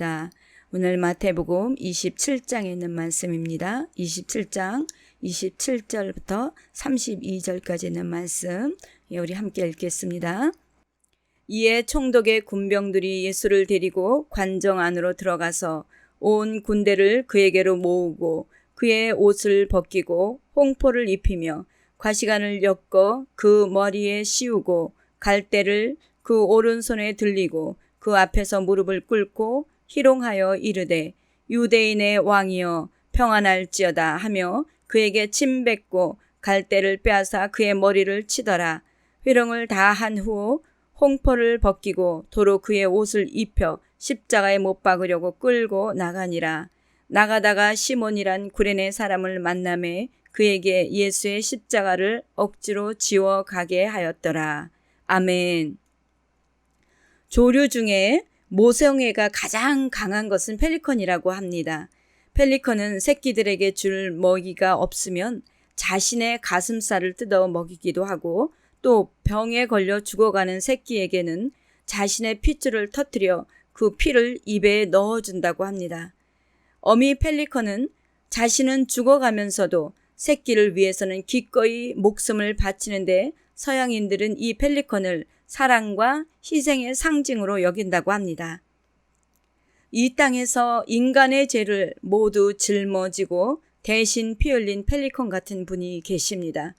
있다. 오늘 마태복음 27장에 있는 말씀입니다. 27장 27절부터 32절까지 있는 말씀 우리 함께 읽겠습니다. 이에 총독의 군병들이 예수를 데리고 관정 안으로 들어가서 온 군대를 그에게로 모으고 그의 옷을 벗기고 홍포를 입히며 과시관을 엮어 그 머리에 씌우고 갈대를 그 오른손에 들리고 그 앞에서 무릎을 꿇고 희롱하여 이르되 유대인의 왕이여 평안할지어다 하며 그에게 침 뱉고 갈대를 빼앗아 그의 머리를 치더라. 회령을 다 한 후 홍포를 벗기고 도로 그의 옷을 입혀 십자가에 못 박으려고 끌고 나가니라. 나가다가 시몬이란 구레네 사람을 만나매 그에게 예수의 십자가를 억지로 지워 가게 하였더라. 아멘. 조류 중에 모성애가 가장 강한 것은 펠리컨이라고 합니다. 펠리컨은 새끼들에게 줄 먹이가 없으면 자신의 가슴살을 뜯어 먹이기도 하고 또 병에 걸려 죽어가는 새끼에게는 자신의 핏줄을 터뜨려 그 피를 입에 넣어준다고 합니다. 어미 펠리컨은 자신은 죽어가면서도 새끼를 위해서는 기꺼이 목숨을 바치는데 서양인들은 이 펠리컨을 사랑과 희생의 상징으로 여긴다고 합니다. 이 땅에서 인간의 죄를 모두 짊어지고 대신 피 흘린 펠리컨 같은 분이 계십니다.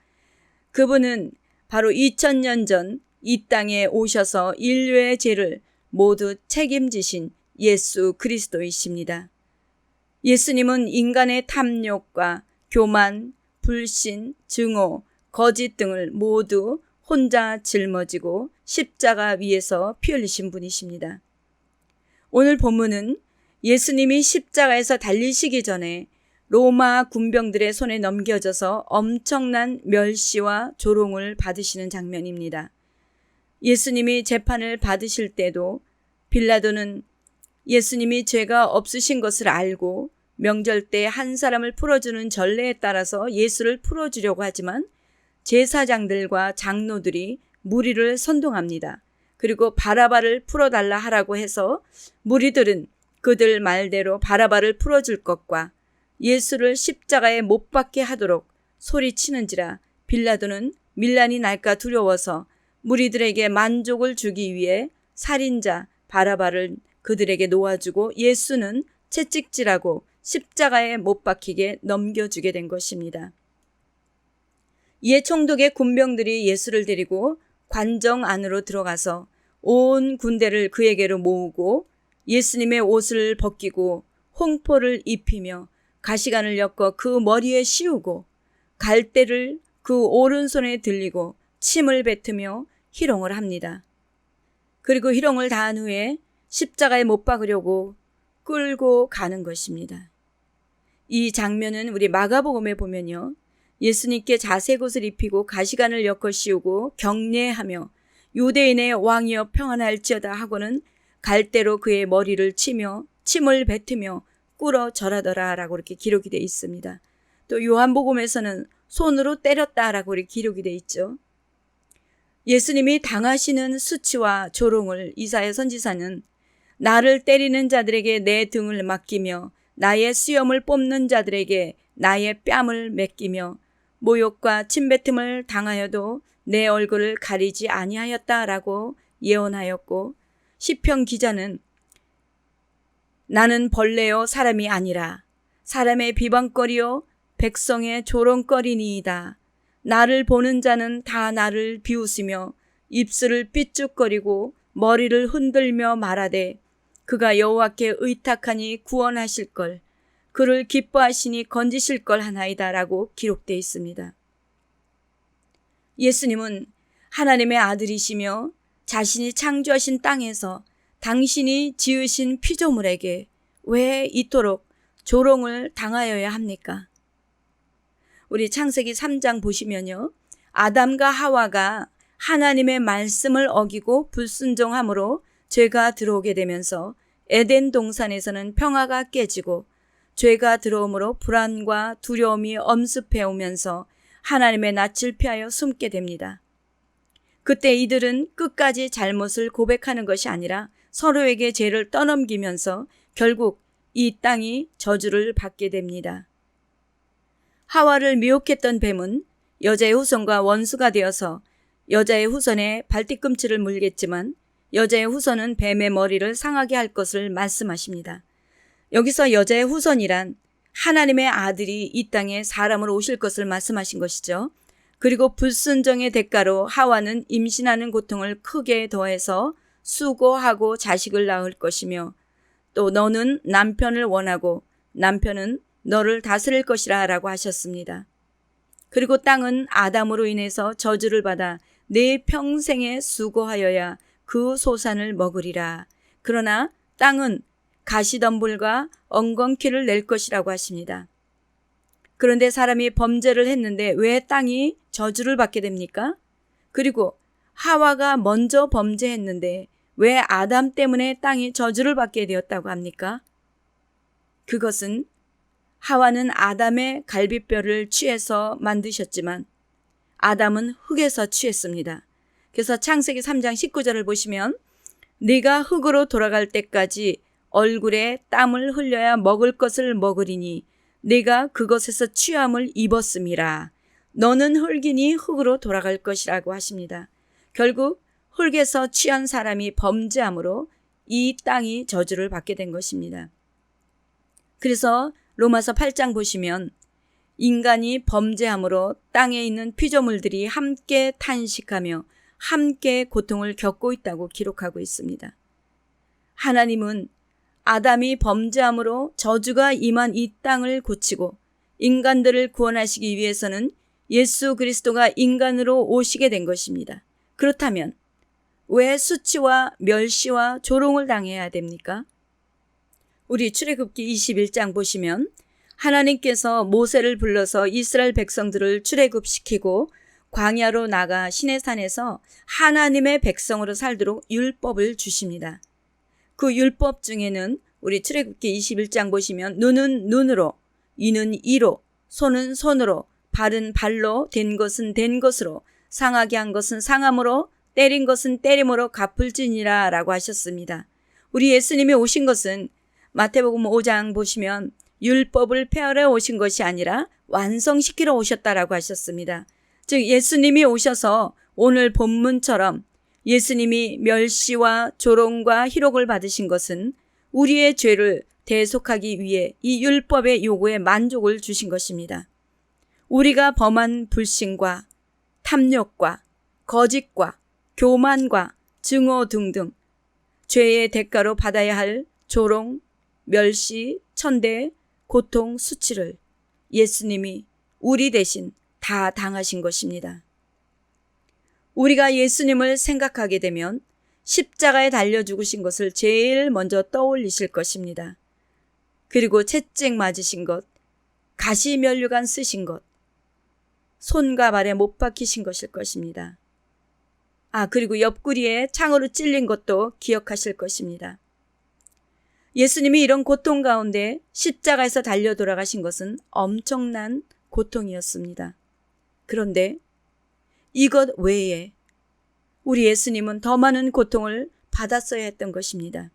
그분은 바로 2000년 전 이 땅에 오셔서 인류의 죄를 모두 책임지신 예수 그리스도이십니다. 예수님은 인간의 탐욕과 교만, 불신, 증오, 거짓 등을 모두 혼자 짊어지고 십자가 위에서 피 흘리신 분이십니다. 오늘 본문은 예수님이 십자가에서 달리시기 전에 로마 군병들의 손에 넘겨져서 엄청난 멸시와 조롱을 받으시는 장면입니다. 예수님이 재판을 받으실 때도 빌라도는 예수님이 죄가 없으신 것을 알고 명절 때 한 사람을 풀어주는 전례에 따라서 예수를 풀어주려고 하지만 제사장들과 장로들이 무리를 선동합니다. 그리고 바라바를 풀어달라 하라고 해서 무리들은 그들 말대로 바라바를 풀어줄 것과 예수를 십자가에 못 박게 하도록 소리치는지라 빌라도는 밀란이 날까 두려워서 무리들에게 만족을 주기 위해 살인자 바라바를 그들에게 놓아주고 예수는 채찍질하고 십자가에 못 박히게 넘겨주게 된 것입니다. 이에 총독의 군병들이 예수를 데리고 관정 안으로 들어가서 온 군대를 그에게로 모으고 예수님의 옷을 벗기고 홍포를 입히며 가시관을 엮어 그 머리에 씌우고 갈대를 그 오른손에 들리고 침을 뱉으며 희롱을 합니다. 그리고 희롱을 다한 후에 십자가에 못 박으려고 끌고 가는 것입니다. 이 장면은 우리 마가복음에 보면요. 예수님께 자색 옷을 입히고 가시관을 엮어 씌우고 경례하며 유대인의 왕이여 평안할지어다 하고는 갈대로 그의 머리를 치며 침을 뱉으며 꿇어 절하더라 라고 이렇게 기록이 되어 있습니다. 또 요한복음에서는 손으로 때렸다라고 이렇게 기록이 되어 있죠. 예수님이 당하시는 수치와 조롱을 이사야 선지자는 나를 때리는 자들에게 내 등을 맡기며 나의 수염을 뽑는 자들에게 나의 뺨을 맡기며 모욕과 침뱉음을 당하여도 내 얼굴을 가리지 아니하였다라고 예언하였고 시편 기자는 나는 벌레요 사람이 아니라 사람의 비방거리요 백성의 조롱거리니이다. 나를 보는 자는 다 나를 비웃으며 입술을 삐죽거리고 머리를 흔들며 말하되 그가 여호와께 의탁하니 구원하실 걸 그를 기뻐하시니 건지실 걸 하나이다 라고 기록되어 있습니다. 예수님은 하나님의 아들이시며 자신이 창조하신 땅에서 당신이 지으신 피조물에게 왜 이토록 조롱을 당하여야 합니까? 우리 창세기 3장 보시면요. 아담과 하와가 하나님의 말씀을 어기고 불순종함으로 죄가 들어오게 되면서 에덴 동산에서는 평화가 깨지고 죄가 들어옴으로 불안과 두려움이 엄습해 오면서 하나님의 낯을 피하여 숨게 됩니다. 그때 이들은 끝까지 잘못을 고백하는 것이 아니라 서로에게 죄를 떠넘기면서 결국 이 땅이 저주를 받게 됩니다. 하와를 미혹했던 뱀은 여자의 후손과 원수가 되어서 여자의 후손의 발뒤꿈치를 물겠지만 여자의 후손은 뱀의 머리를 상하게 할 것을 말씀하십니다. 여기서 여자의 후손이란 하나님의 아들이 이 땅에 사람으로 오실 것을 말씀하신 것이죠. 그리고 불순종의 대가로 하와는 임신하는 고통을 크게 더해서 수고하고 자식을 낳을 것이며 또 너는 남편을 원하고 남편은 너를 다스릴 것이라 라고 하셨습니다. 그리고 땅은 아담으로 인해서 저주를 받아 내 평생에 수고하여야 그 소산을 먹으리라. 그러나 땅은 가시덤불과 엉겅퀴를 낼 것이라고 하십니다. 그런데 사람이 범죄를 했는데 왜 땅이 저주를 받게 됩니까? 그리고 하와가 먼저 범죄했는데 왜 아담 때문에 땅이 저주를 받게 되었다고 합니까? 그것은 하와는 아담의 갈비뼈를 취해서 만드셨지만 아담은 흙에서 취했습니다. 그래서 창세기 3장 19절을 보시면 네가 흙으로 돌아갈 때까지 얼굴에 땀을 흘려야 먹을 것을 먹으리니 네가 그것에서 취함을 입었음이라. 너는 흙이니 흙으로 돌아갈 것이라고 하십니다. 결국 흙에서 취한 사람이 범죄함으로 이 땅이 저주를 받게 된 것입니다. 그래서 로마서 8장 보시면 인간이 범죄함으로 땅에 있는 피조물들이 함께 탄식하며 함께 고통을 겪고 있다고 기록하고 있습니다. 하나님은 아담이 범죄함으로 저주가 임한 이 땅을 고치고 인간들을 구원하시기 위해서는 예수 그리스도가 인간으로 오시게 된 것입니다. 그렇다면 왜 수치와 멸시와 조롱을 당해야 됩니까? 우리 출애굽기 21장 보시면 하나님께서 모세를 불러서 이스라엘 백성들을 출애굽시키고 광야로 나가 시내산에서 하나님의 백성으로 살도록 율법을 주십니다. 그 율법 중에는 우리 출애굽기 21장 보시면 눈은 눈으로, 이는 이로, 손은 손으로, 발은 발로, 된 것은 된 것으로, 상하게 한 것은 상함으로, 때린 것은 때림으로 갚을지니라 라고 하셨습니다. 우리 예수님이 오신 것은 마태복음 5장 보시면 율법을 폐하러 오신 것이 아니라 완성시키러 오셨다라고 하셨습니다. 즉 예수님이 오셔서 오늘 본문처럼 예수님이 멸시와 조롱과 희롱을 받으신 것은 우리의 죄를 대속하기 위해 이 율법의 요구에 만족을 주신 것입니다. 우리가 범한 불신과 탐욕과 거짓과 교만과 증오 등등 죄의 대가로 받아야 할 조롱, 멸시, 천대, 고통, 수치를 예수님이 우리 대신 다 당하신 것입니다. 우리가 예수님을 생각하게 되면 십자가에 달려 죽으신 것을 제일 먼저 떠올리실 것입니다. 그리고 채찍 맞으신 것, 가시면류관 쓰신 것, 손과 발에 못 박히신 것일 것입니다. 그리고 옆구리에 창으로 찔린 것도 기억하실 것입니다. 예수님이 이런 고통 가운데 십자가에서 달려 돌아가신 것은 엄청난 고통이었습니다. 그런데 이것 외에 우리 예수님은 더 많은 고통을 받았어야 했던 것입니다.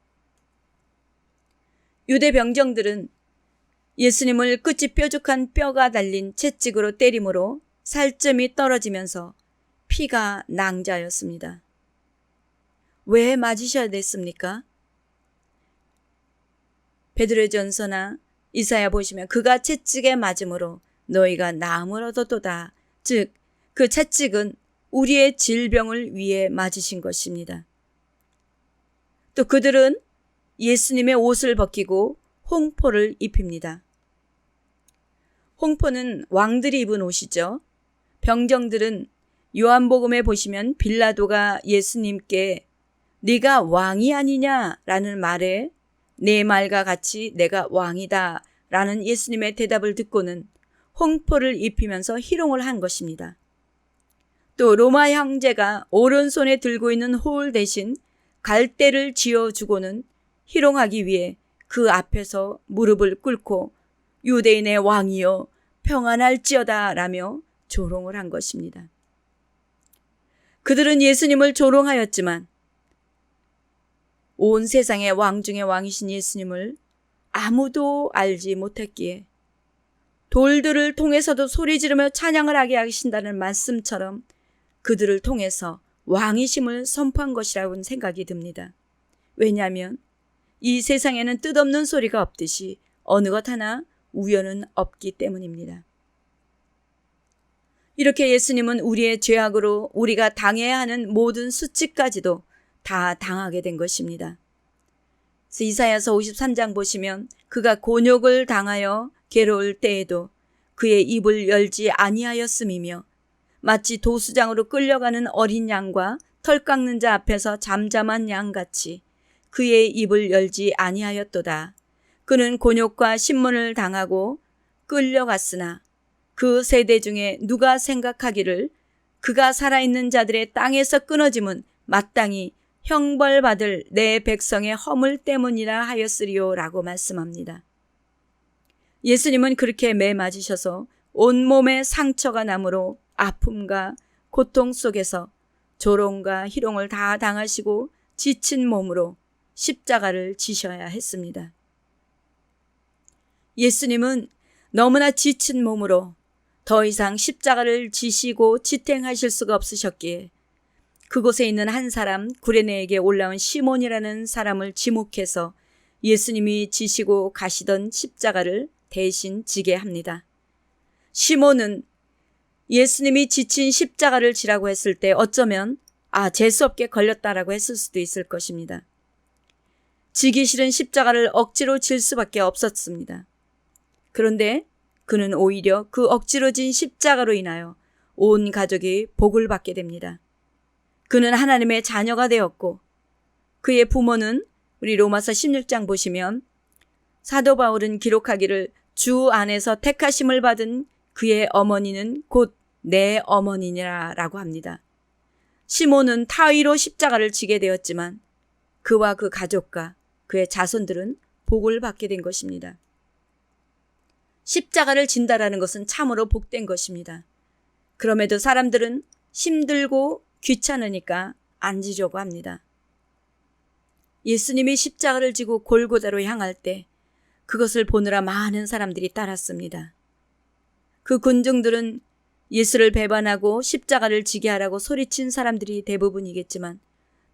유대 병정들은 예수님을 끝이 뾰족한 뼈가 달린 채찍으로 때림으로 살점이 떨어지면서 피가 낭자였습니다. 왜 맞으셔야 됐습니까? 베드로전서나 이사야 보시면 그가 채찍에 맞음으로 너희가 나음을 얻었도다. 즉 그 채찍은 우리의 질병을 위해 맞으신 것입니다. 또 그들은 예수님의 옷을 벗기고 홍포를 입힙니다. 홍포는 왕들이 입은 옷이죠. 병정들은 요한복음에 보시면 빌라도가 예수님께 네가 왕이 아니냐라는 말에 내 말과 같이 내가 왕이다 라는 예수님의 대답을 듣고는 홍포를 입히면서 희롱을 한 것입니다. 또 로마 형제가 오른손에 들고 있는 호울 대신 갈대를 쥐어주고는 희롱하기 위해 그 앞에서 무릎을 꿇고 유대인의 왕이여 평안할지어다 라며 조롱을 한 것입니다. 그들은 예수님을 조롱하였지만 온 세상의 왕 중의 왕이신 예수님을 아무도 알지 못했기에 돌들을 통해서도 소리 지르며 찬양을 하게 하신다는 말씀처럼 그들을 통해서 왕이심을 선포한 것이라고 생각이 듭니다. 왜냐하면 이 세상에는 뜻없는 소리가 없듯이 어느 것 하나 우연은 없기 때문입니다. 이렇게 예수님은 우리의 죄악으로 우리가 당해야 하는 모든 수치까지도 다 당하게 된 것입니다. 그래서 이사야서 53장 보시면 그가 곤욕을 당하여 괴로울 때에도 그의 입을 열지 아니하였음이며 마치 도수장으로 끌려가는 어린 양과 털 깎는 자 앞에서 잠잠한 양같이 그의 입을 열지 아니하였도다. 그는 곤욕과 신문을 당하고 끌려갔으나 그 세대 중에 누가 생각하기를 그가 살아있는 자들의 땅에서 끊어짐은 마땅히 형벌받을 내 백성의 허물 때문이라 하였으리요 라고 말씀합니다. 예수님은 그렇게 매 맞으셔서 온몸에 상처가 나므로 아픔과 고통 속에서 조롱과 희롱을 다 당하시고 지친 몸으로 십자가를 지셔야 했습니다. 예수님은 너무나 지친 몸으로 더 이상 십자가를 지시고 지탱하실 수가 없으셨기에 그곳에 있는 한 사람 구레네에게 올라온 시몬이라는 사람을 지목해서 예수님이 지시고 가시던 십자가를 대신 지게 합니다. 시몬은 예수님이 지친 십자가를 지라고 했을 때 어쩌면 재수없게 걸렸다라고 했을 수도 있을 것입니다. 지기 싫은 십자가를 억지로 질 수밖에 없었습니다. 그런데 그는 오히려 그 억지로 진 십자가로 인하여 온 가족이 복을 받게 됩니다. 그는 하나님의 자녀가 되었고 그의 부모는 우리 로마서 16장 보시면 사도 바울은 기록하기를 주 안에서 택하심을 받은 그의 어머니는 곧 내 어머니니라 라고 합니다. 시몬은 타의로 십자가를 지게 되었지만 그와 그 가족과 그의 자손들은 복을 받게 된 것입니다. 십자가를 진다라는 것은 참으로 복된 것입니다. 그럼에도 사람들은 힘들고 귀찮으니까 안 지려고 합니다. 예수님이 십자가를 지고 골고다로 향할 때 그것을 보느라 많은 사람들이 따랐습니다. 그 군중들은 예수를 배반하고 십자가를 지게 하라고 소리친 사람들이 대부분이겠지만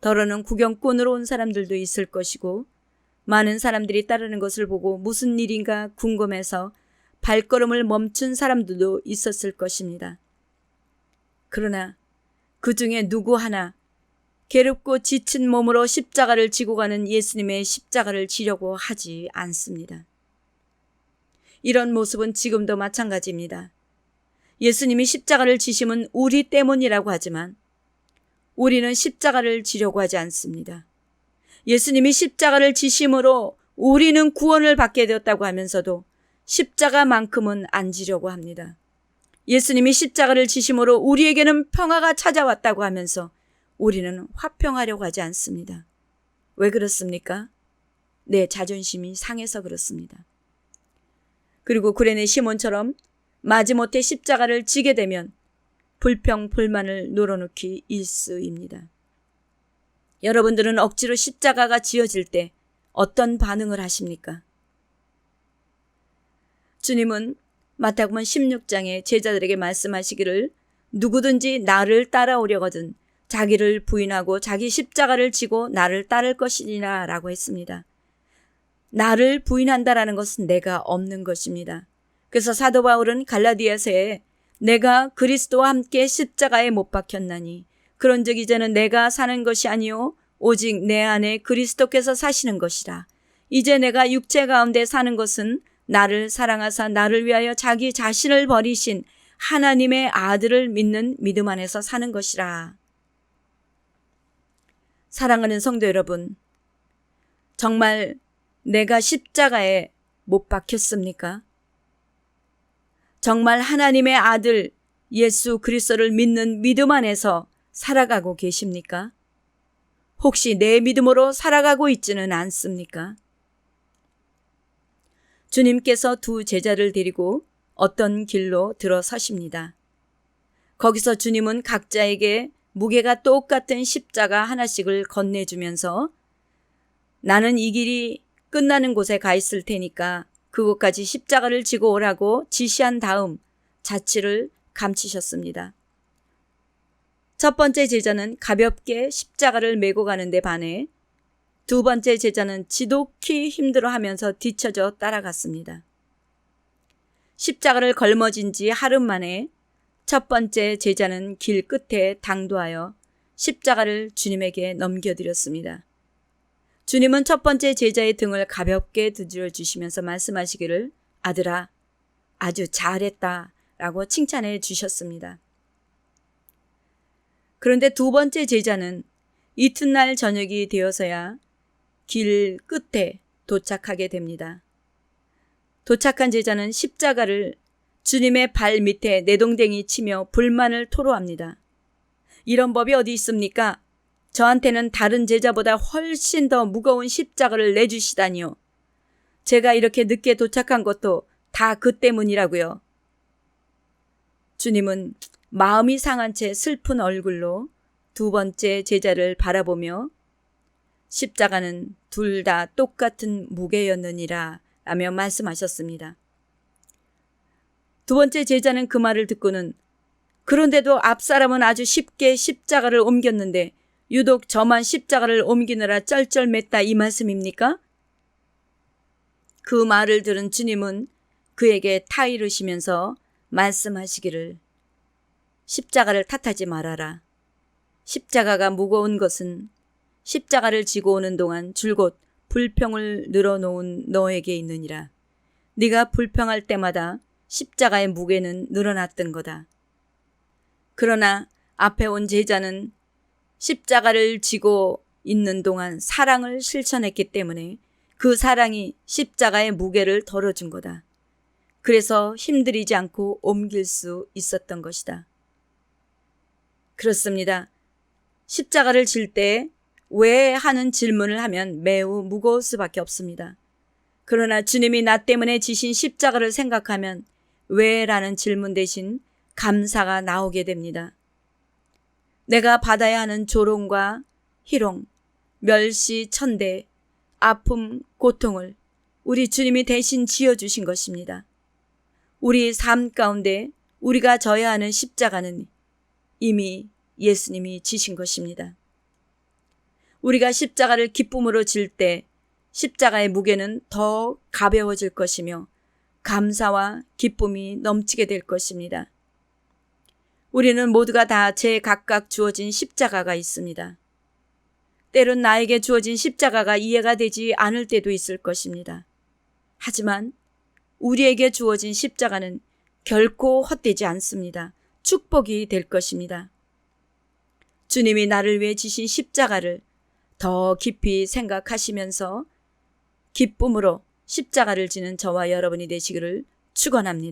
더러는 구경꾼으로 온 사람들도 있을 것이고 많은 사람들이 따르는 것을 보고 무슨 일인가 궁금해서 발걸음을 멈춘 사람들도 있었을 것입니다. 그러나 그 중에 누구 하나 괴롭고 지친 몸으로 십자가를 지고 가는 예수님의 십자가를 지려고 하지 않습니다. 이런 모습은 지금도 마찬가지입니다. 예수님이 십자가를 지심은 우리 때문이라고 하지만 우리는 십자가를 지려고 하지 않습니다. 예수님이 십자가를 지심으로 우리는 구원을 받게 되었다고 하면서도 십자가만큼은 안 지려고 합니다. 예수님이 십자가를 지심으로 우리에게는 평화가 찾아왔다고 하면서 우리는 화평하려고 하지 않습니다. 왜 그렇습니까? 내 자존심이 상해서 그렇습니다. 그리고 구레네 시몬처럼 마지못해 십자가를 지게 되면 불평, 불만을 늘어놓기 일쑤입니다. 여러분들은 억지로 십자가가 지어질 때 어떤 반응을 하십니까? 주님은 마태복음 16장에 제자들에게 말씀하시기를 누구든지 나를 따라오려거든 자기를 부인하고 자기 십자가를 지고 나를 따를 것이니라 라고 했습니다. 나를 부인한다라는 것은 내가 없는 것입니다. 그래서 사도 바울은 갈라디아서에 내가 그리스도와 함께 십자가에 못 박혔나니 그런즉 이제는 내가 사는 것이 아니요 오직 내 안에 그리스도께서 사시는 것이라. 이제 내가 육체 가운데 사는 것은 나를 사랑하사 나를 위하여 자기 자신을 버리신 하나님의 아들을 믿는 믿음 안에서 사는 것이라. 사랑하는 성도 여러분, 정말 내가 십자가에 못 박혔습니까? 정말 하나님의 아들 예수 그리스도를 믿는 믿음 안에서 살아가고 계십니까? 혹시 내 믿음으로 살아가고 있지는 않습니까? 주님께서 두 제자를 데리고 어떤 길로 들어서십니다. 거기서 주님은 각자에게 무게가 똑같은 십자가 하나씩을 건네주면서 나는 이 길이 끝나는 곳에 가 있을 테니까 그곳까지 십자가를 지고 오라고 지시한 다음 자취를 감치셨습니다. 첫 번째 제자는 가볍게 십자가를 메고 가는데 반해 두 번째 제자는 지독히 힘들어하면서 뒤처져 따라갔습니다. 십자가를 걸머진 지 하루 만에 첫 번째 제자는 길 끝에 당도하여 십자가를 주님에게 넘겨드렸습니다. 주님은 첫 번째 제자의 등을 가볍게 두드려 주시면서 말씀하시기를 아들아, 아주 잘했다 라고 칭찬해 주셨습니다. 그런데 두 번째 제자는 이튿날 저녁이 되어서야 길 끝에 도착하게 됩니다. 도착한 제자는 십자가를 주님의 발 밑에 내동댕이 치며 불만을 토로합니다. 이런 법이 어디 있습니까? 저한테는 다른 제자보다 훨씬 더 무거운 십자가를 내주시다니요. 제가 이렇게 늦게 도착한 것도 다 그 때문이라고요. 주님은 마음이 상한 채 슬픈 얼굴로 두 번째 제자를 바라보며 십자가는 둘 다 똑같은 무게였느니라 라며 말씀하셨습니다. 두 번째 제자는 그 말을 듣고는 그런데도 앞사람은 아주 쉽게 십자가를 옮겼는데 유독 저만 십자가를 옮기느라 쩔쩔맸다 이 말씀입니까? 그 말을 들은 주님은 그에게 타이르시면서 말씀하시기를 십자가를 탓하지 말아라. 십자가가 무거운 것은 십자가를 지고 오는 동안 줄곧 불평을 늘어놓은 너에게 있느니라. 네가 불평할 때마다 십자가의 무게는 늘어났던 거다. 그러나 앞에 온 제자는 십자가를 지고 있는 동안 사랑을 실천했기 때문에 그 사랑이 십자가의 무게를 덜어준 거다. 그래서 힘들이지 않고 옮길 수 있었던 것이다. 그렇습니다. 십자가를 질 때 왜 하는 질문을 하면 매우 무거울 수밖에 없습니다. 그러나 주님이 나 때문에 지신 십자가를 생각하면 왜 라는 질문 대신 감사가 나오게 됩니다. 내가 받아야 하는 조롱과 희롱, 멸시, 천대, 아픔, 고통을 우리 주님이 대신 지어주신 것입니다. 우리 삶 가운데 우리가 져야 하는 십자가는 이미 예수님이 지신 것입니다. 우리가 십자가를 기쁨으로 질 때 십자가의 무게는 더 가벼워질 것이며 감사와 기쁨이 넘치게 될 것입니다. 우리는 모두가 다 제각각 주어진 십자가가 있습니다. 때론 나에게 주어진 십자가가 이해가 되지 않을 때도 있을 것입니다. 하지만 우리에게 주어진 십자가는 결코 헛되지 않습니다. 축복이 될 것입니다. 주님이 나를 위해 지신 십자가를 더 깊이 생각하시면서 기쁨으로 십자가를 지는 저와 여러분이 되시기를 축원합니다.